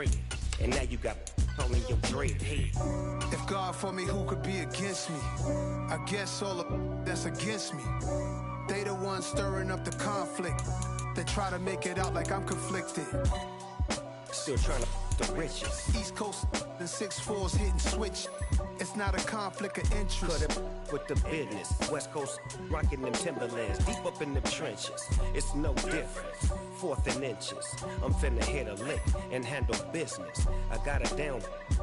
And now you got all in your dread. Hey. If God for me, who could be against me? I guess all of that's against me. They the ones stirring up the conflict. They try to make it out like I'm conflicted. Still trying to the riches. East Coast and 6'4's hitting switch. It's not a conflict of interest. Cut it with the business. West Coast rocking them Timberlands. Deep up in the trenches. It's no difference. 4th and inches. I'm finna hit a lick and handle business. I got her down.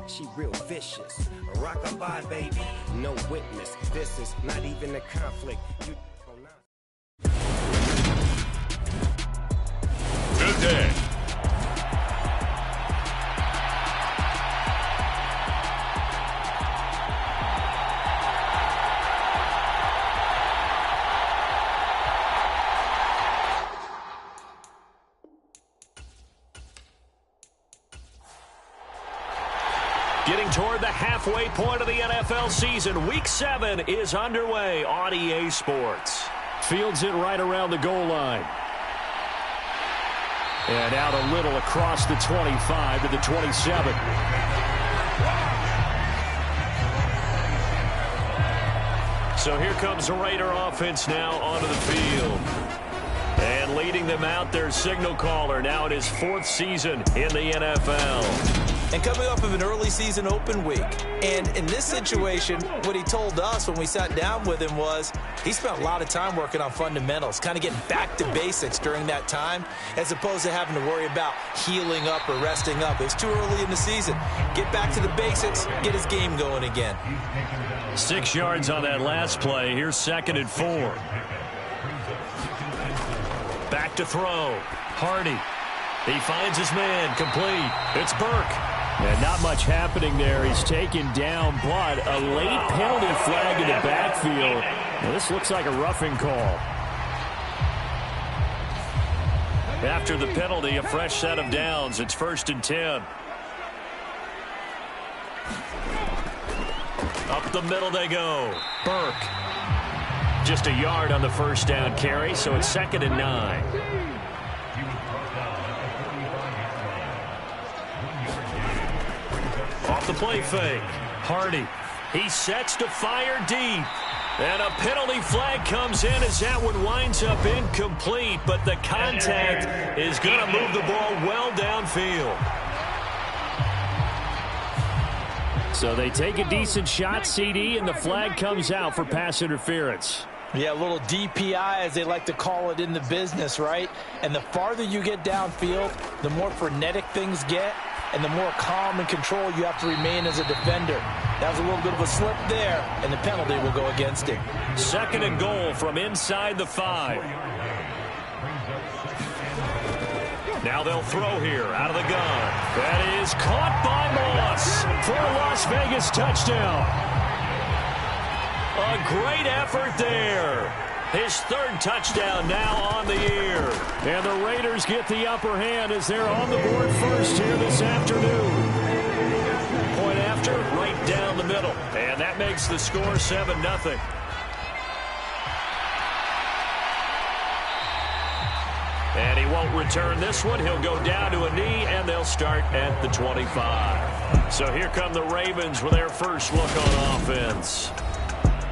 She real vicious. A rockabye, baby. No witness. This is not even a conflict. Good day. Getting toward the halfway point of the NFL season. Week 7 is underway on EA Sports. Fields it right around the goal line. And out a little across the 25 to the 27. So here comes the Raider offense now onto the field. And leading them out, their signal caller now in his 4th season in the NFL. And coming off of an early season open week. And in this situation, what he told us when we sat down with him was he spent a lot of time working on fundamentals, kind of getting back to basics during that time, as opposed to having to worry about healing up or resting up. It's too early in the season. Get back to the basics, get his game going again. 6 yards on that last play. Here's 2nd and 4. Back to throw. Hardy. He finds his man. Complete. It's Burke. And not much happening there. He's taken down, but a late penalty flag in the backfield. Now, this looks like a roughing call. After the penalty, a fresh set of downs. It's 1st and 10. Up the middle they go. Burke. Just a yard on the first down carry, so it's 2nd and 9. Off the play fake. Hardy. He sets to fire deep. And a penalty flag comes in as that one winds up incomplete, but the contact is going to move the ball well downfield. So they take a decent shot, CD, and the flag comes out for pass interference. Yeah, a little DPI, as they like to call it in the business, right? And the farther you get downfield, the more frenetic things get, and the more calm and control you have to remain as a defender. That was a little bit of a slip there, and the penalty will go against him. 2nd and goal from inside the 5. Now they'll throw here out of the gun. That is caught by Moss for a Las Vegas touchdown. A great effort there. His 3rd touchdown now on the year. And the Raiders get the upper hand as they're on the board first here this afternoon. Point after, right down the middle. And that makes the score 7-0. And he won't return this one. He'll go down to a knee, and they'll start at the 25. So here come the Ravens with their first look on offense.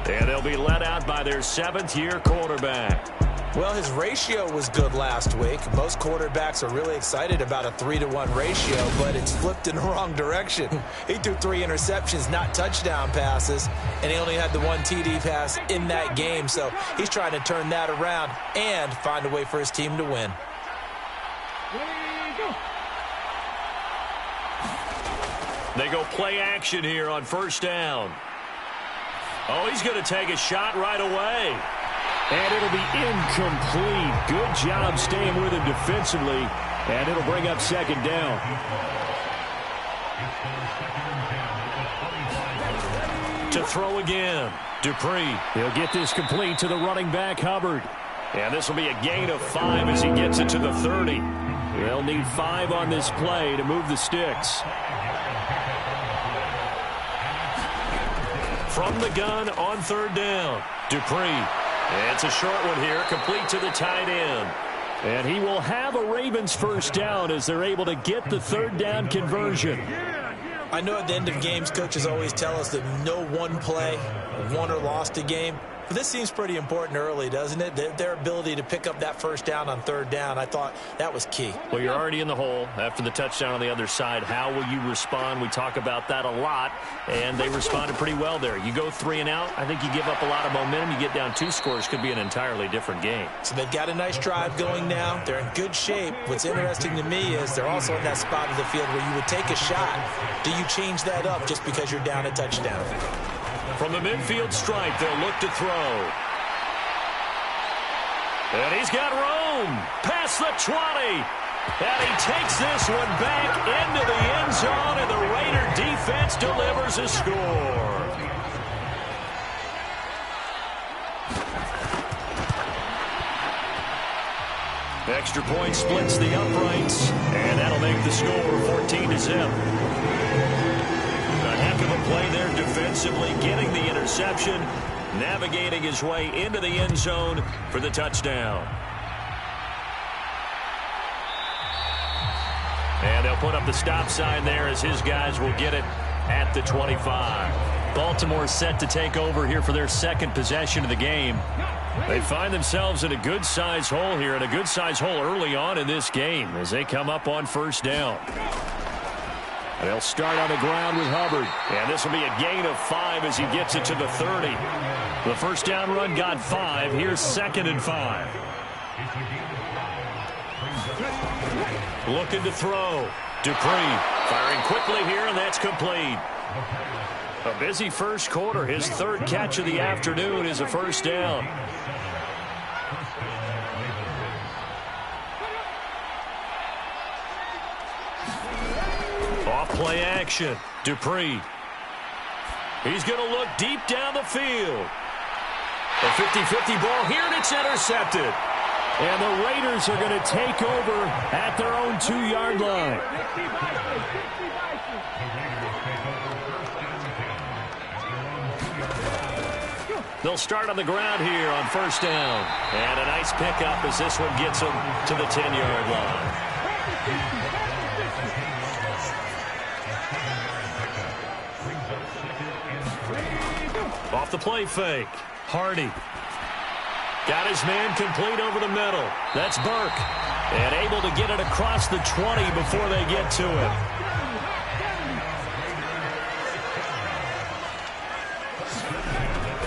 And they'll be led out by their 7th-year quarterback. Well, his ratio was good last week. Most quarterbacks are really excited about a 3-to-1 ratio, but it's flipped in the wrong direction. He threw 3 interceptions, not touchdown passes, and he only had the 1 TD pass in that game. So he's trying to turn that around and find a way for his team to win. They go play action here on 1st down. Oh, he's going to take a shot right away. And it'll be incomplete. Good job staying with him defensively. And it'll bring up 2nd down. To throw again. Dupree. He'll get this complete to the running back, Hubbard. And this will be a gain of 5 as he gets it to the 30. They'll need 5 on this play to move the sticks. From the gun on 3rd down. Dupree. It's a short one here, complete to the tight end. And he will have a Ravens first down as they're able to get the third down conversion. I know at the end of games, coaches always tell us that no one play won or lost a game. But this seems pretty important early, doesn't it? Their ability to pick up that first down on third down, I thought that was key. Well, you're already in the hole after the touchdown on the other side. How will you respond? We talk about that a lot, and they responded pretty well there. You go 3 and out, I think you give up a lot of momentum. You get down 2 scores, could be an entirely different game. So they've got a nice drive going now. They're in good shape. What's interesting to me is they're also in that spot of the field where you would take a shot. Do you change that up just because you're down a touchdown? From the midfield stripe, they'll look to throw. And he's got room. Past the 20. And he takes this one back into the end zone, and the Raider defense delivers a score. Extra point splits the uprights, and that'll make the score 14-0. A heck of a play there defensively, getting the interception, navigating his way into the end zone for the touchdown. And they'll put up the stop sign there as his guys will get it at the 25. Baltimore set to take over here for their second possession of the game. They find themselves in a good-sized hole here, and a good-sized hole early on in this game as they come up on first down. They'll start on the ground with Hubbard. And this will be a gain of 5 as he gets it to the 30. The first down run got 5. Here's 2nd and 5. Looking to throw. Dupree firing quickly here, and that's complete. A busy first quarter. His 3rd catch of the afternoon is a first down. Off-play action. Dupree. He's going to look deep down the field. A 50-50 ball here, and it's intercepted. And the Raiders are going to take over at their own 2-yard line. They'll start on the ground here on first down. And a nice pickup as this one gets them to the 10-yard line. Off the play fake. Hardy. Got his man complete over the middle. That's Burke. And able to get it across the 20 before they get to it.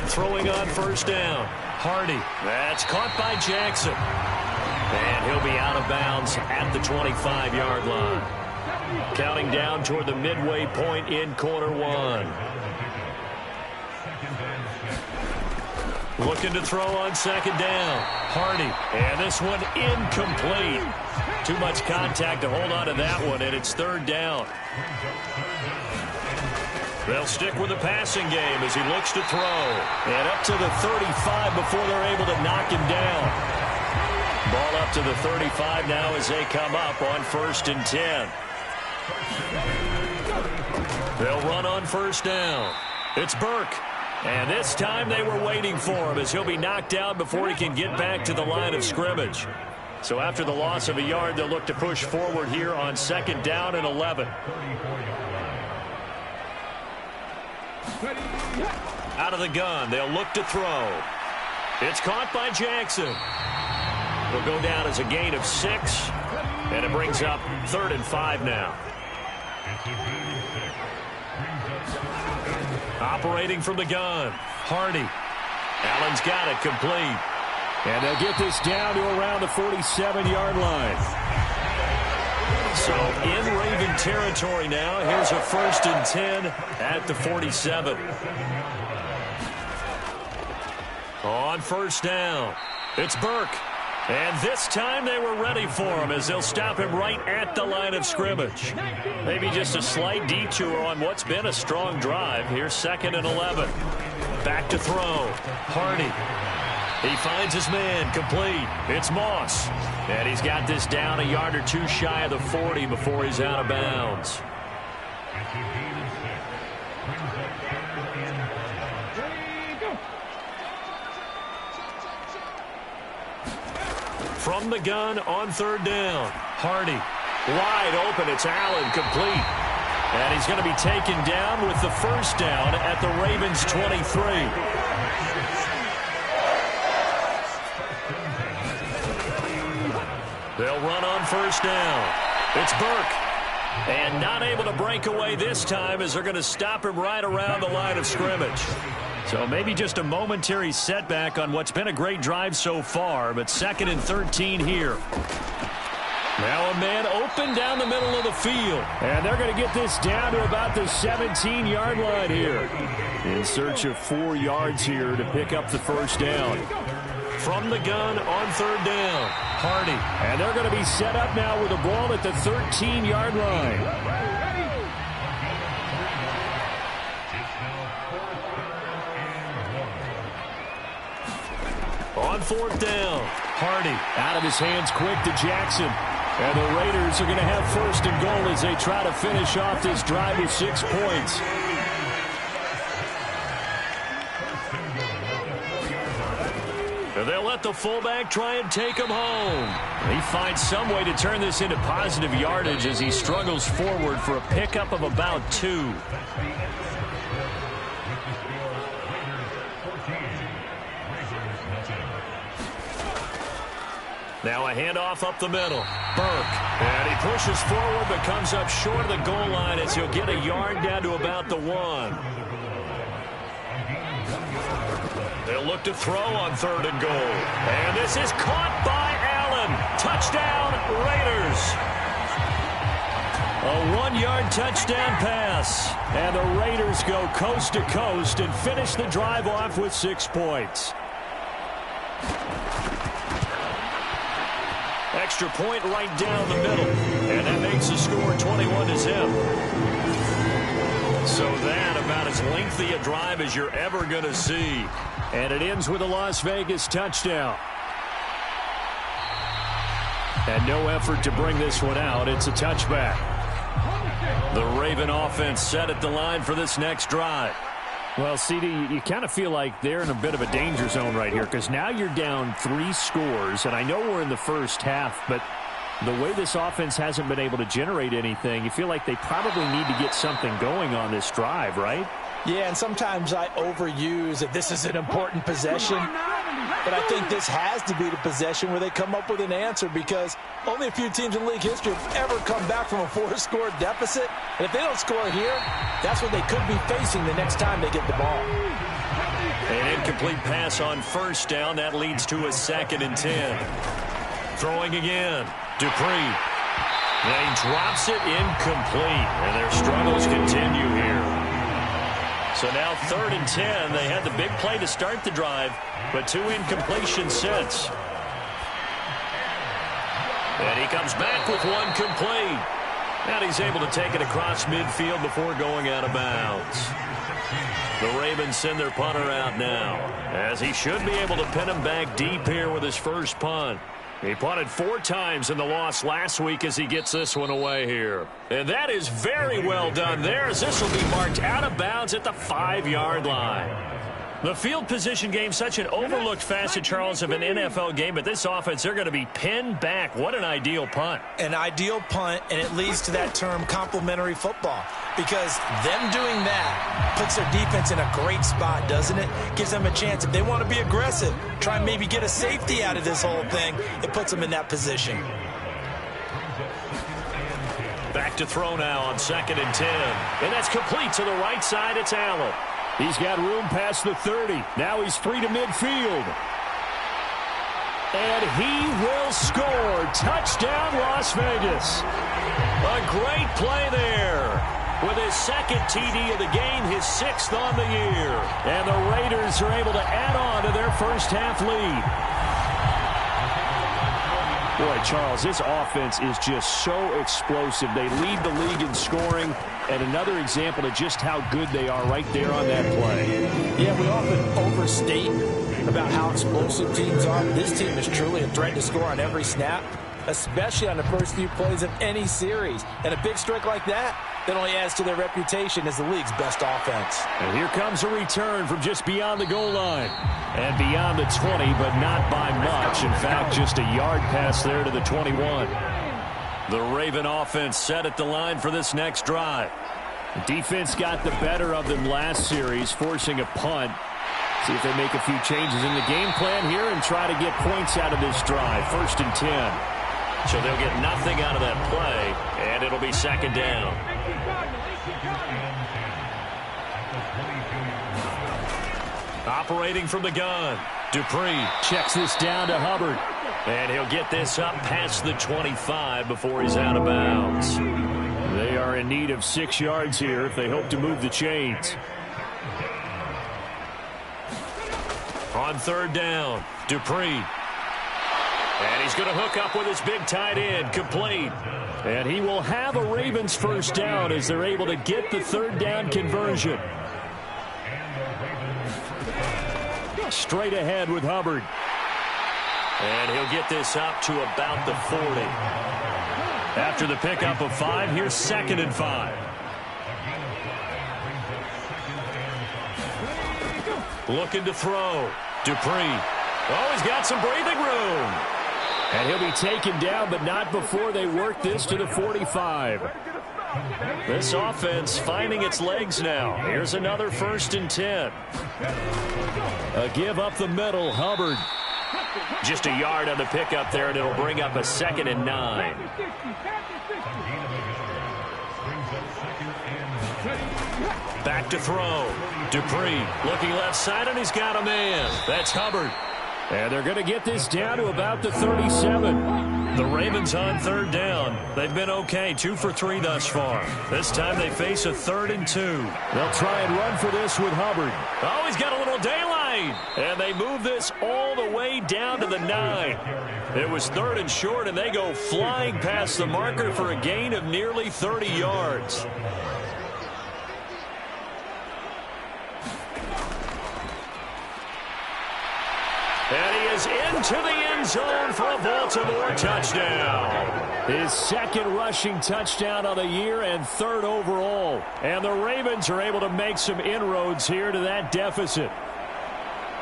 Throwing on first down. Hardy. That's caught by Jackson. And he'll be out of bounds at the 25-yard line. Counting down toward the midway point in quarter 1. Looking to throw on second down. Hardy. And this one incomplete. Too much contact to hold on to that one, and it's 3rd down. They'll stick with the passing game as he looks to throw. And up to the 35 before they're able to knock him down. Ball up to the 35 now as they come up on 1st and 10. They'll run on first down. It's Burke. And this time they were waiting for him as he'll be knocked down before he can get back to the line of scrimmage. So after the loss of a yard, they'll look to push forward here on 2nd down and 11. Out of the gun, they'll look to throw. It's caught by Jackson. Will go down as a gain of 6, and it brings up 3rd and 5 now. Operating from the gun. Hardy. Allen's got it complete. And they'll get this down to around the 47-yard line. So in Raven territory now. Here's a 1st and 10 at the 47. On first down, it's Burke. And this time they were ready for him as they'll stop him right at the line of scrimmage. Maybe just a slight detour on what's been a strong drive. Here's 2nd and 11. Back to throw. Hardy. He finds his man complete. It's Moss. And he's got this down a yard or 2 shy of the 40 before he's out of bounds. From the gun on third down. Hardy. Wide open. It's Allen, complete. And he's going to be taken down with the first down at the Ravens' 23. They'll run on first down. It's Burke. And not able to break away this time as they're going to stop him right around the line of scrimmage. So maybe just a momentary setback on what's been a great drive so far, but 2nd and 13 here. Now a man open down the middle of the field. And they're going to get this down to about the 17-yard line here. In search of 4 yards here to pick up the first down. From the gun on third down. Hardy. And they're going to be set up now with a ball at the 13-yard line. On fourth down. Hardy out of his hands quick to Jackson. And the Raiders are going to have first and goal as they try to finish off this drive with 6 points. They'll let the fullback try and take him home. He finds some way to turn this into positive yardage as he struggles forward for a pickup of about 2. Now a handoff up the middle. Burke. And he pushes forward but comes up short of the goal line as he'll get a yard down to about the 1. They'll look to throw on third and goal. And this is caught by Allen. Touchdown, Raiders. A 1-yard touchdown pass. And the Raiders go coast to coast and finish the drive off with 6 points. Extra point right down the middle. And that makes the score 21-0. So that about as lengthy a drive as you're ever going to see. And it ends with a Las Vegas touchdown. And no effort to bring this one out. It's a touchback. The Raven offense set at the line for this next drive. Well, CD, you kind of feel like they're in a bit of a danger zone right here because now you're down 3 scores. And I know we're in the first half, but the way this offense hasn't been able to generate anything, you feel like they probably need to get something going on this drive, right? Yeah, and sometimes I overuse that this is an important possession. But I think this has to be the possession where they come up with an answer because only a few teams in league history have ever come back from a 4-score deficit. And if they don't score here, that's what they could be facing the next time they get the ball. An incomplete pass on first down. That leads to a 2nd and 10. Throwing again. Dupree. And he drops it incomplete. And their struggles continue here. So now 3rd and 10. They had the big play to start the drive, but 2 incompletions since. And he comes back with 1 complete. And he's able to take it across midfield before going out of bounds. The Ravens send their punter out now, as he should be able to pin him back deep here with his first punt. He punted 4 times in the loss last week as he gets this one away here. And that is very well done there as this will be marked out of bounds at the 5-yard line. The field position game, such an overlooked facet, Charles, of an NFL game, but this offense, they're going to be pinned back. What an ideal punt. An ideal punt, and it leads to that term complementary football because them doing that puts their defense in a great spot, doesn't it? Gives them a chance. If they want to be aggressive, try and maybe get a safety out of this whole thing, it puts them in that position. Back to throw now on 2nd and 10. And that's complete to the right side. It's Allen. He's got room past the 30. Now he's free to midfield. And he will score. Touchdown, Las Vegas. A great play there. With his 2nd TD of the game, his 6th on the year. And the Raiders are able to add on to their first half lead. Boy, Charles, this offense is just so explosive. They lead the league in scoring, and another example of just how good they are right there on that play. Yeah, we often overstate about how explosive teams are. This team is truly a threat to score on every snap. especially on the first few plays of any series. And a big strike like that only adds to their reputation as the league's best offense. And here comes a return from just beyond the goal line. And beyond the 20, but not by much. In fact, just a yard pass there to the 21. The Raven offense set at the line for this next drive. The defense got the better of them last series, forcing a punt. See if they make a few changes in the game plan here and try to get points out of this drive. 1st and 10. So they'll get nothing out of that play, and it'll be 2nd down. Operating from the gun, Dupree checks this down to Hubbard. And he'll get this up past the 25 before he's out of bounds. They are in need of 6 yards here if they hope to move the chains. On 3rd down, Dupree. And he's going to hook up with his big tight end, complete. And he will have a Ravens 1st down as they're able to get the 3rd down conversion. Straight ahead with Hubbard. And he'll get this up to about the 40. After the pickup of 5, here's 2nd and 5. Looking to throw. Dupree. Oh, he's got some breathing room. And he'll be taken down, but not before they work this to the 45. This offense finding its legs now. Here's another 1st and 10. A give up the middle, Hubbard. Just a yard on the pickup there, and it'll bring up a 2nd and 9. Back to throw. Dupree looking left side, and he's got a man. That's Hubbard. And they're going to get this down to about the 37. The Ravens on 3rd down. They've been okay, 2 for 3 thus far. This time they face a 3rd and 2. They'll try and run for this with Hubbard. Oh, he's got a little daylight. And they move this all the way down to the 9. It was 3rd and short, and they go flying past the marker for a gain of nearly 30 yards. And he is into the end zone for a Baltimore touchdown. His 2nd rushing touchdown of the year and 3rd overall. And the Ravens are able to make some inroads here to that deficit.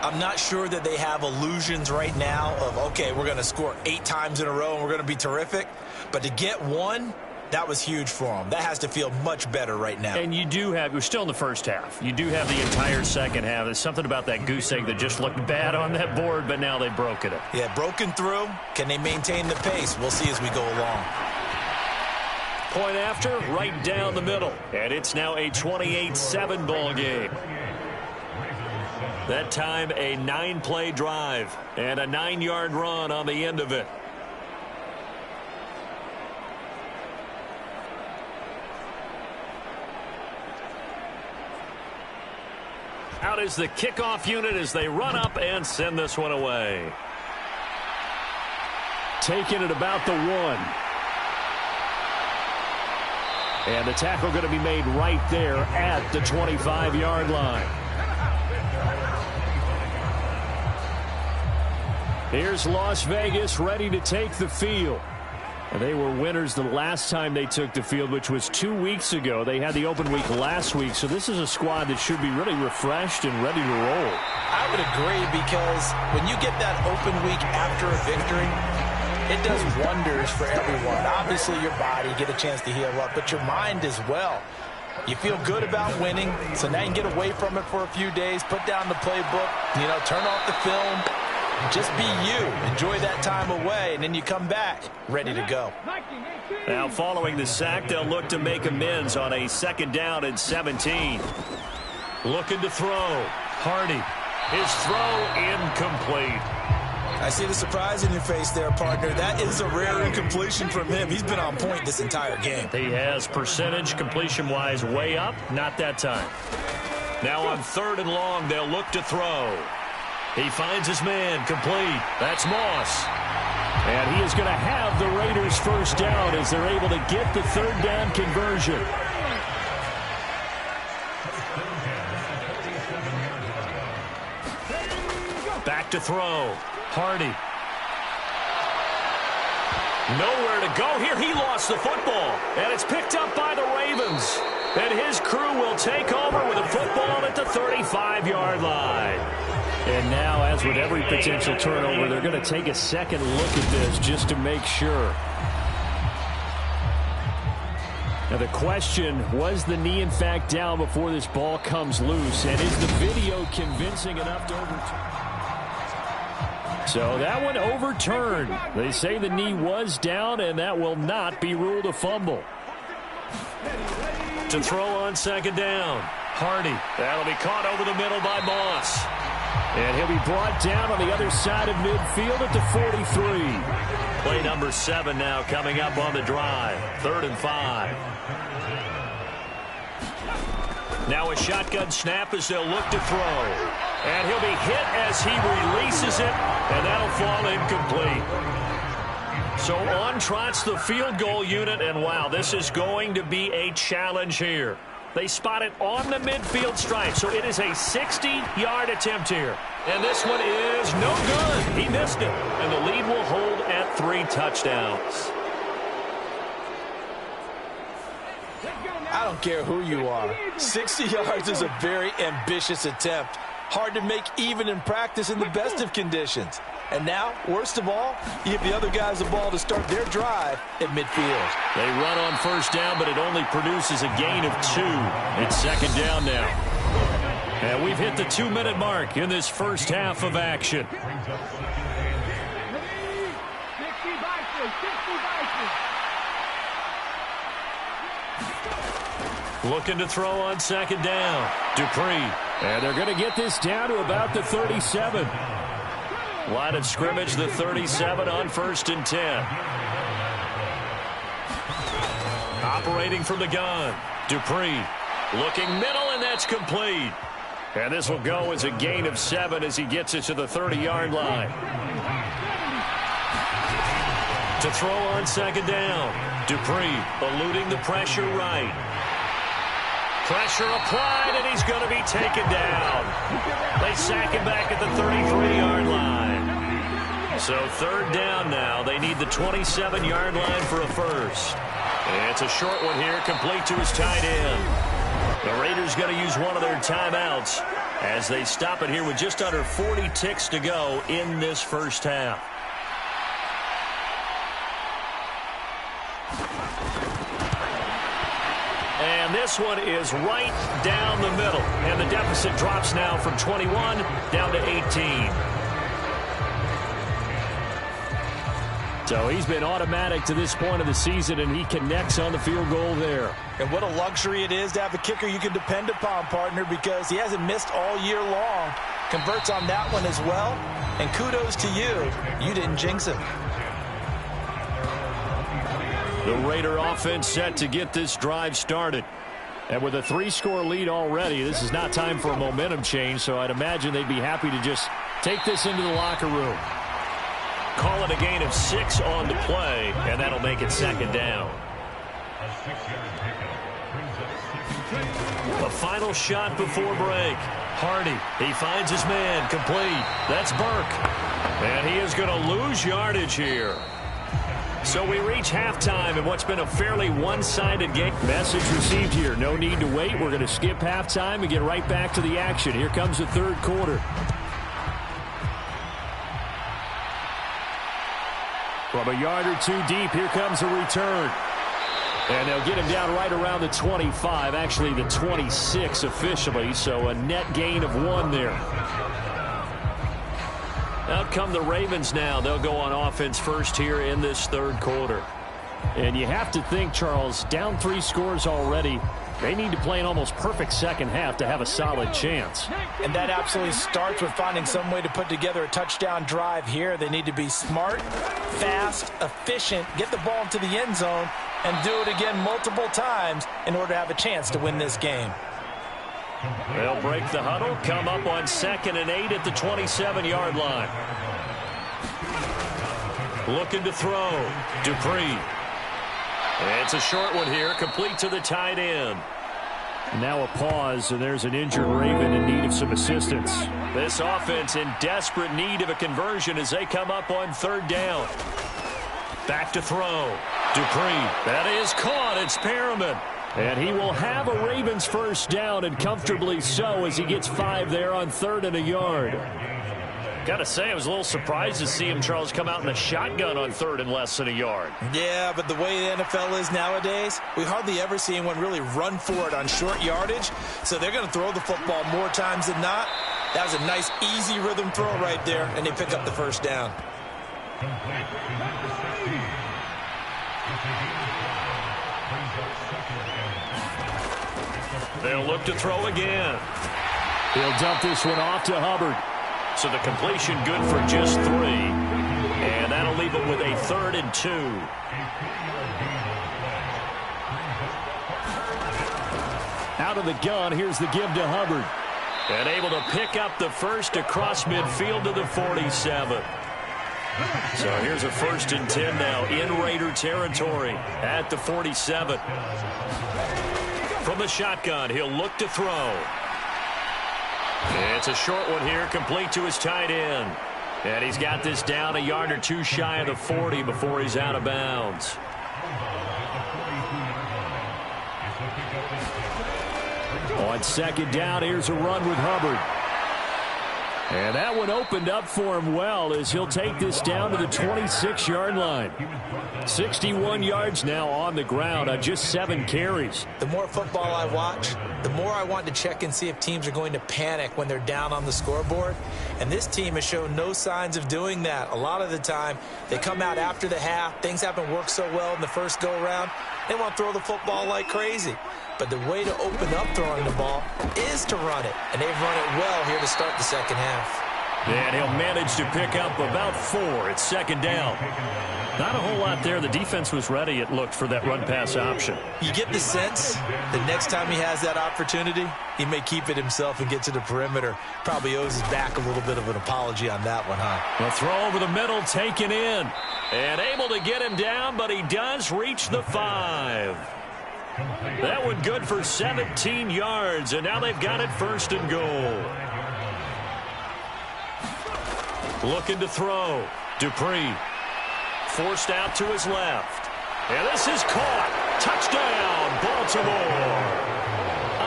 I'm not sure that they have illusions right now of, okay, we're going to score 8 times in a row and we're going to be terrific. But to get 1, that was huge for them. That has to feel much better right now. And you do have, we're still in the first half. You do have the entire second half. There's something about that goose egg that just looked bad on that board, but now they've broken it. Yeah, broken through. Can they maintain the pace? We'll see as we go along. Point after, right down the middle. And it's now a 28-7 ball game. That time a 9-play drive and a 9-yard run on the end of it. Out is the kickoff unit as they run up and send this one away. Taking it about the 1. And the tackle going to be made right there at the 25-yard line. Here's Las Vegas ready to take the field. They were winners the last time they took the field, which was 2 weeks ago. They had the open week last week, so this is a squad that should be really refreshed and ready to roll. I would agree, because when you get that open week after a victory, it does wonders for everyone. Obviously, your body, get a chance to heal up, but your mind as well. You feel good about winning, so now you can get away from it for a few days, put down the playbook, turn off the film. Just be you. Enjoy that time away, and then you come back ready to go. Now, following the sack, they'll look to make amends on a 2nd down and 17. Looking to throw. Hardy. His throw incomplete. I see the surprise in your face there, partner. That is a rare incompletion from him. He's been on point this entire game. He has percentage completion-wise way up. Not that time. Now on 3rd and long, they'll look to throw. He finds his man, complete. That's Moss. And he is going to have the Raiders 1st down as they're able to get the 3rd down conversion. Back to throw. Hardy. Nowhere to go here. He lost the football. And it's picked up by the Ravens. And his crew will take over with a football at the 35-yard line. And now, as with every potential turnover, they're going to take a second look at this just to make sure. Now the question, was the knee in fact down before this ball comes loose? And is the video convincing enough to overturn? So that one overturned. They say the knee was down, and that will not be ruled a fumble. To throw on second down, Hardy. That'll be caught over the middle by Moss. And he'll be brought down on the other side of midfield at the 43. Play number 7 now coming up on the drive. 3rd and 5. Now a shotgun snap as they'll look to throw. And he'll be hit as he releases it, and that'll fall incomplete. So on trots the field goal unit, and wow, this is going to be a challenge here. They spot it on the midfield stripe, so it is a 60-yard attempt here. And this one is no good. He missed it, and the lead will hold at 3 touchdowns. I don't care who you are. 60 yards is a very ambitious attempt. Hard to make even in practice in the best of conditions. And now, worst of all, you give the other guys the ball to start their drive at midfield. They run on first down, but it only produces a gain of 2. It's second down now. And we've hit the 2-minute mark in this first half of action. Looking to throw on second down. Dupree. And they're going to get this down to about the 37. Line of scrimmage, the 37 on 1st and 10. Operating from the gun. Dupree looking middle, and that's complete. And this will go as a gain of 7 as he gets it to the 30-yard line. To throw on second down. Dupree eluding the pressure right. Pressure applied, and he's going to be taken down. They sack him back at the 33-yard line. So 3rd down now. They need the 27-yard line for a first. And it's a short one here, complete to his tight end. The Raiders going to use one of their timeouts as they stop it here with just under 40 ticks to go in this first half. And this one is right down the middle. And the deficit drops now from 21 down to 18. So he's been automatic to this point of the season, and he connects on the field goal there. And what a luxury it is to have a kicker you can depend upon, partner, because he hasn't missed all year long. Converts on that one as well. And kudos to you. You didn't jinx him. The Raider offense set to get this drive started. And with a 3-score lead already, this is not time for a momentum change, so I'd imagine they'd be happy to just take this into the locker room. Call it a gain of 6 on the play, and that'll make it second down. A final shot before break. Hardy, he finds his man, complete. That's Burke. And he is going to lose yardage here. So we reach halftime in what's been a fairly one-sided game. Message received here. No need to wait. We're going to skip halftime and get right back to the action. Here comes the 3rd quarter. From a yard or 2 deep, here comes a return. And they'll get him down right around the 25, actually the 26 officially, so a net gain of 1 there. Out come the Ravens now. They'll go on offense first here in this 3rd quarter. And you have to think, Charles, down 3 scores already. They need to play an almost perfect second half to have a solid chance. And that absolutely starts with finding some way to put together a touchdown drive here. They need to be smart, fast, efficient, get the ball into the end zone, and do it again multiple times in order to have a chance to win this game. They'll break the huddle, come up on 2nd and 8 at the 27-yard line. Looking to throw. Dupree. It's a short one here, complete to the tight end. Now a pause, and there's an injured Raven in need of some assistance. This offense in desperate need of a conversion as they come up on 3rd down. Back to throw. Dupree. That is caught. It's Perriman. And he will have a Ravens first down, and comfortably so, as he gets 5 there on 3rd and a yard. Got to say, I was a little surprised to see him, Charles, come out in the shotgun on 3rd and less than a yard. Yeah, but the way the NFL is nowadays, we hardly ever see anyone really run for it on short yardage. So they're going to throw the football more times than not. That was a nice, easy rhythm throw right there, and they pick up the first down. They'll look to throw again. He'll dump this one off to Hubbard. So the completion good for just 3. And that'll leave him with a 3rd and 2. Out of the gun, here's the give to Hubbard. And able to pick up the first across midfield to the 47. So here's a 1st and 10 now in Raider territory at the 47. From the shotgun, he'll look to throw. It's a short one here, complete to his tight end. And he's got this down a yard or 2 shy of the 40 before he's out of bounds. On 2nd down, here's a run with Hubbard. And that one opened up for him well as he'll take this down to the 26-yard line. 61 yards now on the ground on just 7 carries. The more football I watch, the more I want to check and see if teams are going to panic when they're down on the scoreboard. And this team has shown no signs of doing that. A lot of the time, they come out after the half. Things haven't worked so well in the first go-around. They want to throw the football like crazy. But the way to open up throwing the ball is to run it. And they've run it well here to start the second half. And he'll manage to pick up about 4. It's 2nd down. Not a whole lot there. The defense was ready, it looked, for that run-pass option. You get the sense that next time he has that opportunity, he may keep it himself and get to the perimeter. Probably owes his back a little bit of an apology on that one, huh? A throw over the middle, taken in. And able to get him down, but he does reach the 5. That one good for 17 yards, and now they've got it 1st and goal. Looking to throw. Dupree. Forced out to his left. And this is caught. Touchdown, Baltimore.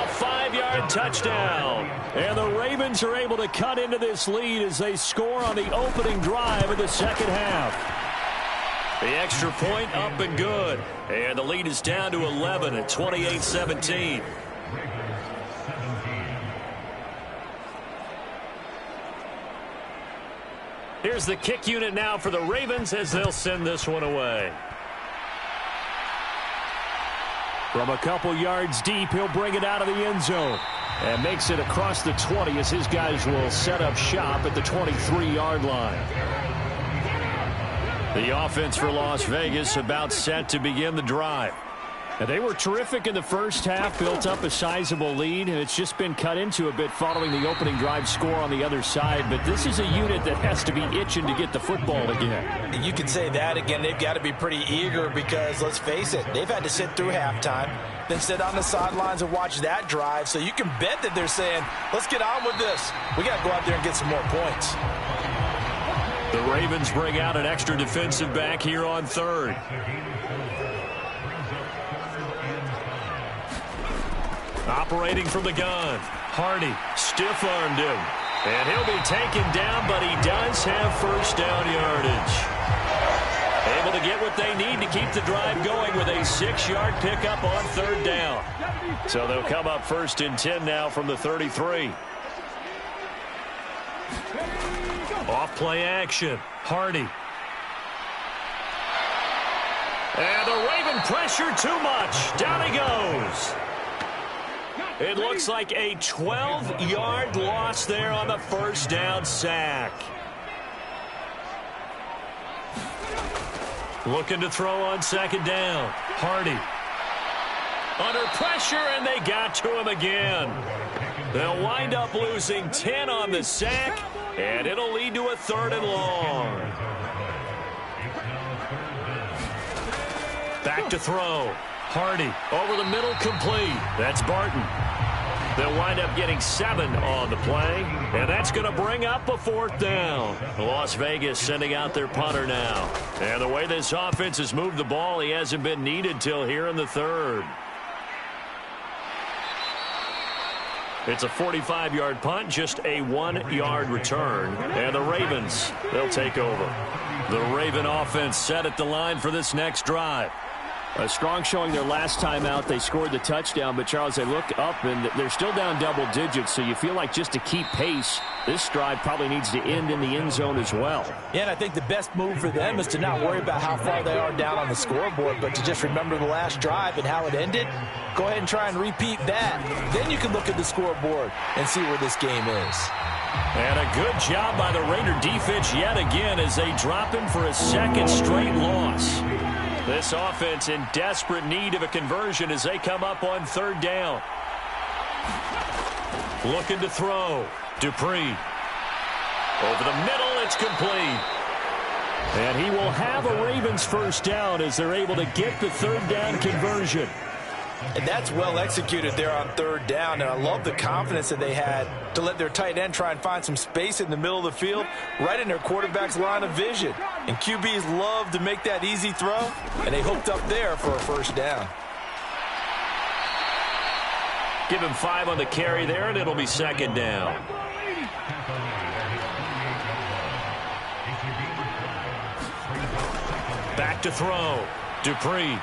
A 5-yard touchdown. And the Ravens are able to cut into this lead as they score on the opening drive of the second half. The extra point up and good. And the lead is down to 11 at 28-17. Here's the kick unit now for the Ravens as they'll send this one away. From a couple yards deep, he'll bring it out of the end zone. And makes it across the 20 as his guys will set up shop at the 23-yard line. The offense for Las Vegas about set to begin the drive. Now, they were terrific in the first half, built up a sizable lead, and it's just been cut into a bit following the opening drive score on the other side. But this is a unit that has to be itching to get the football again. You could say that again. They've got to be pretty eager because, let's face it, they've had to sit through halftime, then sit on the sidelines and watch that drive. So you can bet that they're saying, let's get on with this. We got to go out there and get some more points. The Ravens bring out an extra defensive back here on 3rd. Operating from the gun. Hardy stiff-armed him. And he'll be taken down, but he does have first down yardage. Able to get what they need to keep the drive going with a 6-yard pickup on 3rd down. So they'll come up 1st and 10 now from the 33. Off play action. Hardy. And the Raven pressure too much. Down he goes. It looks like a 12-yard loss there on the first down sack. Looking to throw on 2nd down. Hardy. Under pressure, and they got to him again. They'll wind up losing 10 on the sack, and it'll lead to a 3rd and long. Back to throw. Hardy over the middle, complete. That's Barton. They'll wind up getting 7 on the play, and that's going to bring up a 4th down. Las Vegas sending out their punter now. And the way this offense has moved the ball, he hasn't been needed till here in the 3rd. It's a 45-yard punt, just a 1-yard return. And the Ravens, they'll take over. The Raven offense set at the line for this next drive. A strong showing their last time out. They scored the touchdown, but, Charles, they look up, and they're still down double digits, so you feel like just to keep pace, this drive probably needs to end in the end zone as well. Yeah, and I think the best move for them is to not worry about how far they are down on the scoreboard, but to just remember the last drive and how it ended. Go ahead and try and repeat that. Then you can look at the scoreboard and see where this game is. And a good job by the Raider defense yet again as they drop him for a 2nd straight loss. This offense in desperate need of a conversion as they come up on 3rd down. Looking to throw. Dupree. Over the middle, it's complete. And he will have a Ravens 1st down as they're able to get the 3rd down conversion. And that's well executed there on 3rd down. And I love the confidence that they had to let their tight end try and find some space in the middle of the field, right in their quarterback's line of vision. And QBs love to make that easy throw, and they hooked up there for a 1st down. Give him 5 on the carry there, and it'll be 2nd down. Back to throw. Dupree.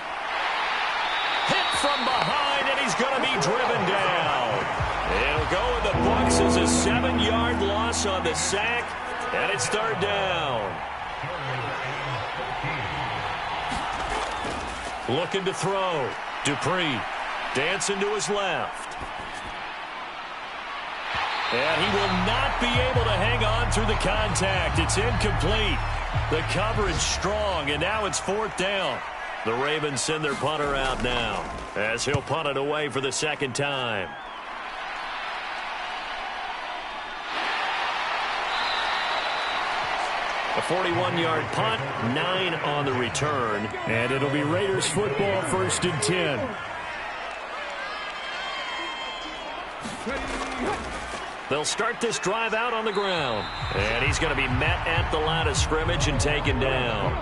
Hit from behind, and he's going to be driven down. It'll go in the books as a 7-yard loss on the sack, and it's 3rd down. Looking to throw. Dupree dancing to his left. And he will not be able to hang on through the contact. It's incomplete. The coverage strong, and now it's 4th down. The Ravens send their punter out now as he'll punt it away for the 2nd time. A 41-yard punt, 9 on the return, and it'll be Raiders football 1st and 10. They'll start this drive out on the ground, and he's going to be met at the line of scrimmage and taken down.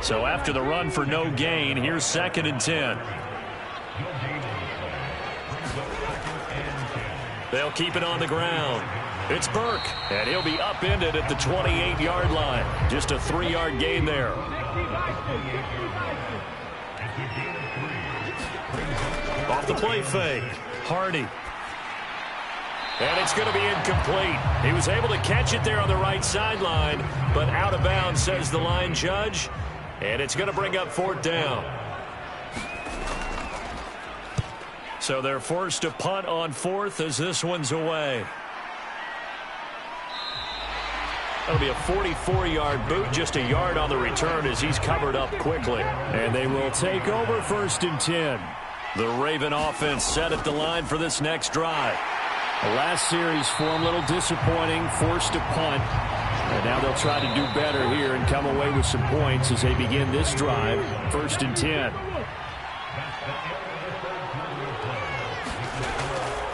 So after the run for no gain, here's 2nd and 10. They'll keep it on the ground. It's Burke, and he'll be upended at the 28-yard line. Just a 3-yard gain there. Off the play fake, Hardy. And it's going to be incomplete. He was able to catch it there on the right sideline, but out of bounds, says the line judge. And it's going to bring up 4th down. So they're forced to punt on 4th as this one's away. That'll be a 44-yard boot, just a yard on the return as he's covered up quickly. And they will take over 1st and 10. The Raven offense set at the line for this next drive. The last series for them, a little disappointing, forced to punt. And now they'll try to do better here and come away with some points as they begin this drive. 1st and 10.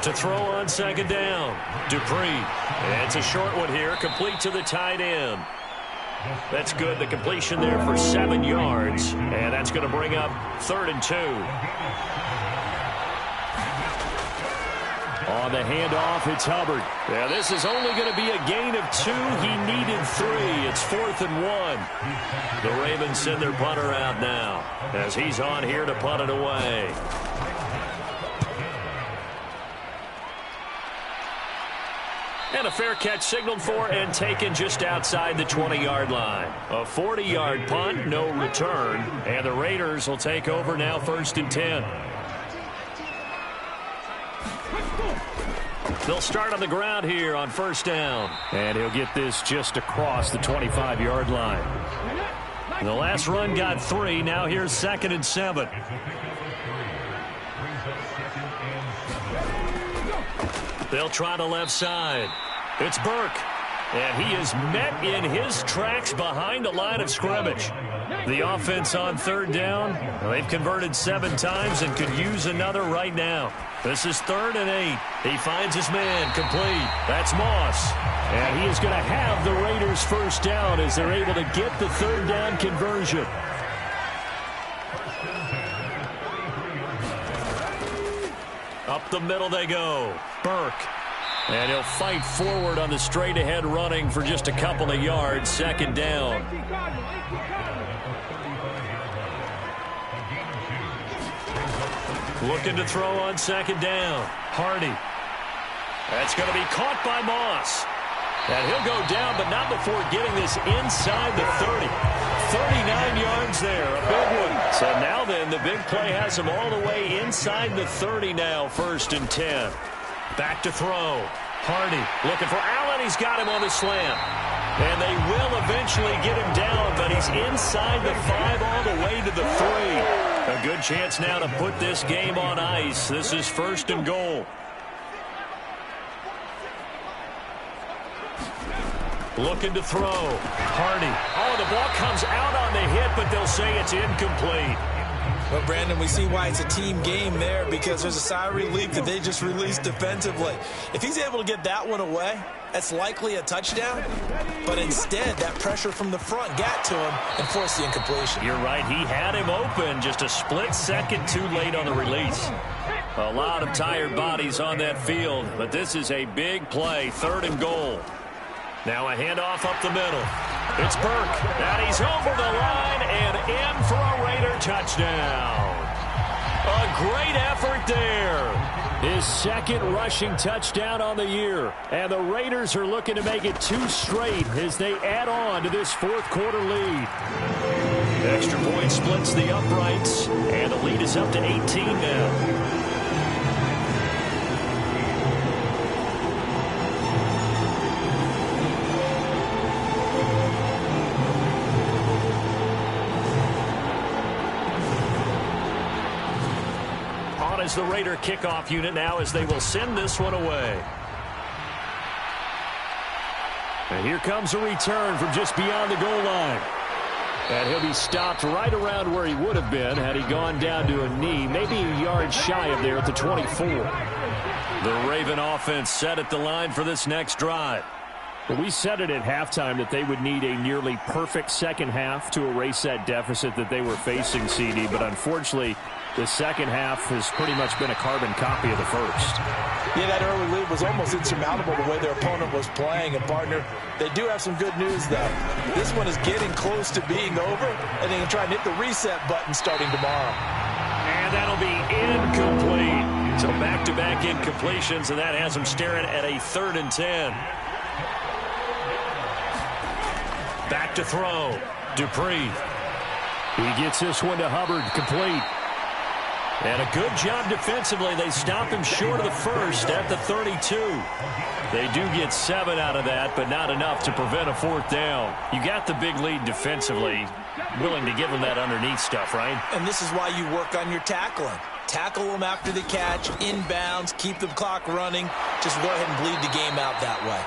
To throw on 2nd down. Dupree. And it's a short one here, complete to the tight end. That's good. The completion there for 7 yards. And that's going to bring up 3rd and 2. On the handoff, it's Hubbard. Yeah, this is only going to be a gain of 2. He needed 3. It's 4th and 1. The Ravens send their punter out now as he's on here to punt it away. And a fair catch signaled for and taken just outside the 20-yard line. A 40-yard punt, no return. And the Raiders will take over now 1st and 10. They'll start on the ground here on 1st down. And he'll get this just across the 25-yard line. The last run got 3. Now here's 2nd and 7. They'll try the left side. It's Burke. And he is met in his tracks behind the line of scrimmage. The offense on 3rd down. They've converted 7 times and could use another right now. This is 3rd and 8. He finds his man complete. That's Moss. And he is going to have the Raiders first down as they're able to get the 3rd down conversion. Up the middle they go. Burke. And he'll fight forward on the straight-ahead running for just a couple of yards. 2nd down. Looking to throw on 2nd down. Hardy. That's going to be caught by Moss. And he'll go down, but not before getting this inside the 30. 39 yards there, a big one. So now then, the big play has him all the way inside the 30 now, 1st and 10. Back to throw. Hardy looking for Allen. He's got him on the slant. And they will eventually get him down, but he's inside the 5 all the way to the 3. A good chance now to put this game on ice. This is 1st and goal. Looking to throw. Hardy. Oh, the ball comes out on the hit, but they'll say it's incomplete. Well, Brandon, we see why it's a team game there, because there's a sigh of relief that they just released defensively. If he's able to get that one away, that's likely a touchdown. But instead, that pressure from the front got to him and forced the incompletion. You're right. He had him open, just a split second too late on the release. A lot of tired bodies on that field, but this is a big play, 3rd and goal. Now a handoff up the middle. It's Burke, and he's over the line and in for a Raider touchdown. A great effort there. His 2nd rushing touchdown on the year. And the Raiders are looking to make it 2 straight as they add on to this 4th quarter lead. Extra point splits the uprights, and the lead is up to 18 now. Is the Raider kickoff unit now as they will send this one away. And here comes a return from just beyond the goal line. And he'll be stopped right around where he would have been had he gone down to a knee, maybe a yard shy of there at the 24. The Raven offense set at the line for this next drive. Well, we said it at halftime that they would need a nearly perfect second half to erase that deficit that they were facing, CD, but unfortunately, the second half has pretty much been a carbon copy of the first. Yeah, that early lead was almost insurmountable the way their opponent was playing. And, partner, they do have some good news, though. This one is getting close to being over, and they can try and hit the reset button starting tomorrow. And that'll be incomplete. So back-to-back incompletions, and that has them staring at a 3rd and 10. Back to throw. Dupree. He gets this one to Hubbard, complete. And a good job defensively. They stop him short of the first at the 32. They do get 7 out of that, but not enough to prevent a 4th down. You got the big lead defensively. Willing to give them that underneath stuff, right? And this is why you work on your tackling. Tackle them after the catch, inbounds, keep the clock running. Just go ahead and bleed the game out that way.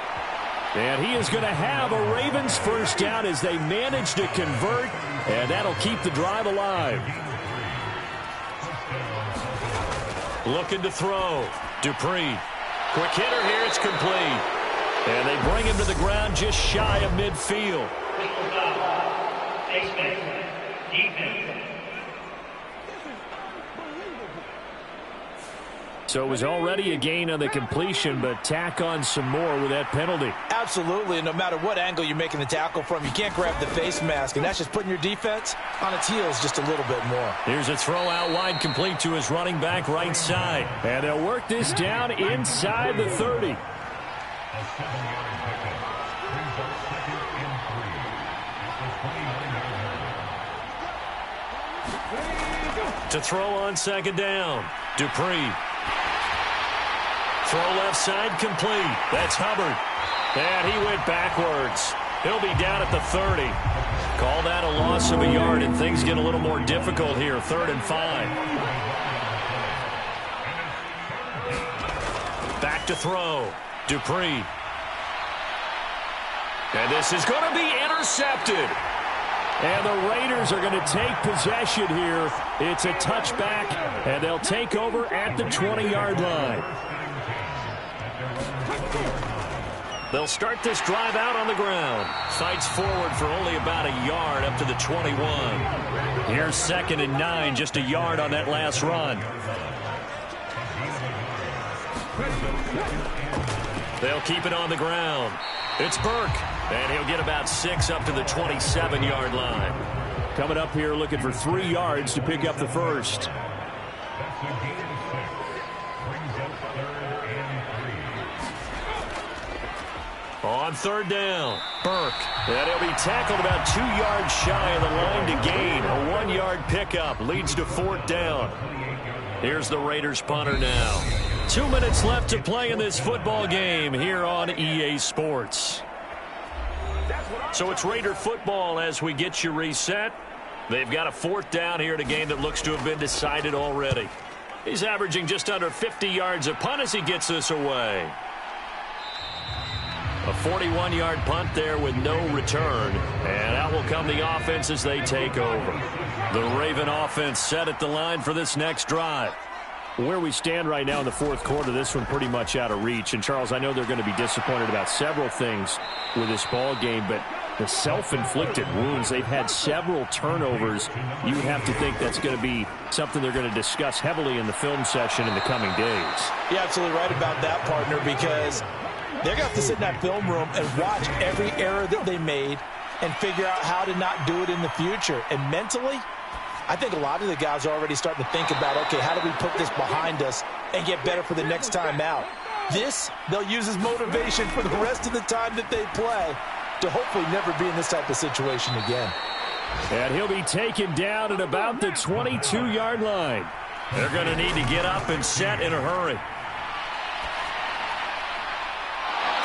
And he is going to have a Ravens first down as they manage to convert, and that'll keep the drive alive. Looking to throw. Dupree. Quick hitter here. It's complete. And they bring him to the ground just shy of midfield. So it was already a gain on the completion, but tack on some more with that penalty. Absolutely, and no matter what angle you're making the tackle from, you can't grab the face mask, and that's just putting your defense on its heels just a little bit more. Here's a throw out wide, complete to his running back right side. And they'll work this down inside the 30. To throw on 2nd down. Dupree. Throw left side, complete. That's Hubbard. And he went backwards. He'll be down at the 30. Call that a loss of a yard, and things get a little more difficult here. 3rd and 5. Back to throw. Dupree. And this is going to be intercepted. And the Raiders are going to take possession here. It's a touchback, and they'll take over at the 20-yard line. They'll start this drive out on the ground. Fights forward for only about a yard up to the 21. Here's 2nd and 9, just a yard on that last run. They'll keep it on the ground. It's Burke, and he'll get about 6 up to the 27-yard line. Coming up here looking for 3 yards to pick up the first. On 3rd down, Burke. And he'll be tackled about 2 yards shy of the line to gain. A 1-yard pickup leads to 4th down. Here's the Raiders punter now. 2 minutes left to play in this football game here on EA Sports. So it's Raider football as we get you reset. They've got a 4th down here in a game that looks to have been decided already. He's averaging just under 50 yards a punt as he gets this away. A 41-yard punt there with no return. And out will come the offense as they take over. The Raven offense set at the line for this next drive. Where we stand right now in the 4th quarter, this one pretty much out of reach. And, Charles, I know they're going to be disappointed about several things with this ball game, but the self-inflicted wounds, they've had several turnovers. You would have to think that's going to be something they're going to discuss heavily in the film session in the coming days. You're absolutely right about that, partner, because they're going to have to sit in that film room and watch every error that they made and figure out how to not do it in the future. And mentally, I think a lot of the guys are already starting to think about, okay, how do we put this behind us and get better for the next time out? This, they'll use as motivation for the rest of the time that they play to hopefully never be in this type of situation again. And he'll be taken down at about the 22-yard line. They're going to need to get up and set in a hurry.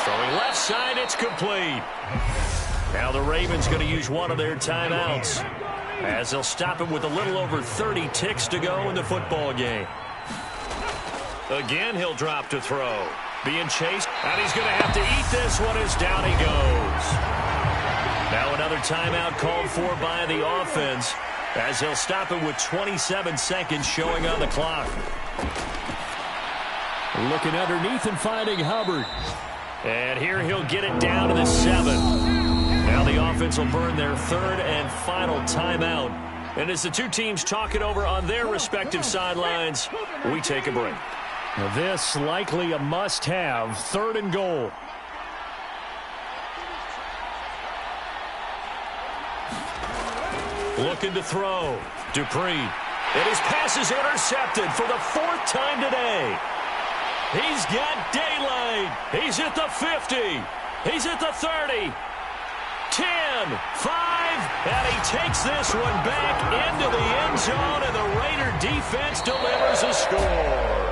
Throwing left side, it's complete. Now the Ravens going to use one of their timeouts as they'll stop him with a little over 30 ticks to go in the football game. Again, he'll drop to throw. Being chased, and he's going to have to eat this one as down he goes. Now another timeout called for by the offense as they'll stop him with 27 seconds showing on the clock. Looking underneath and finding Hubbard. And here he'll get it down to the 7. Now the offense will burn their 3rd and final timeout. And as the two teams talk it over on their respective sidelines, we take a break. Now this likely a must-have, 3rd and goal. Looking to throw. Dupree. And his pass is intercepted for the 4th time today. He's got daylight. He's at the 50. He's at the 30. 10, 5, and he takes this one back into the end zone, and the Raider defense delivers a score.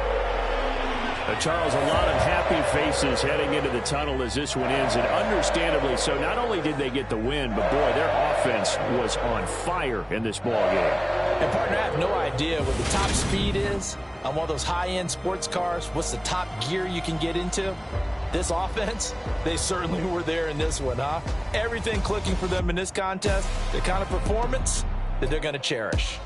Charles, a lot of happy faces heading into the tunnel as this one ends, and understandably so. Not only did they get the win, but, boy, their offense was on fire in this ball game. And, partner, I have no idea what the top speed is on one of those high-end sports cars. What's the top gear you can get into? This offense, they certainly were there in this one, huh? Everything clicking for them in this contest, the kind of performance that they're going to cherish.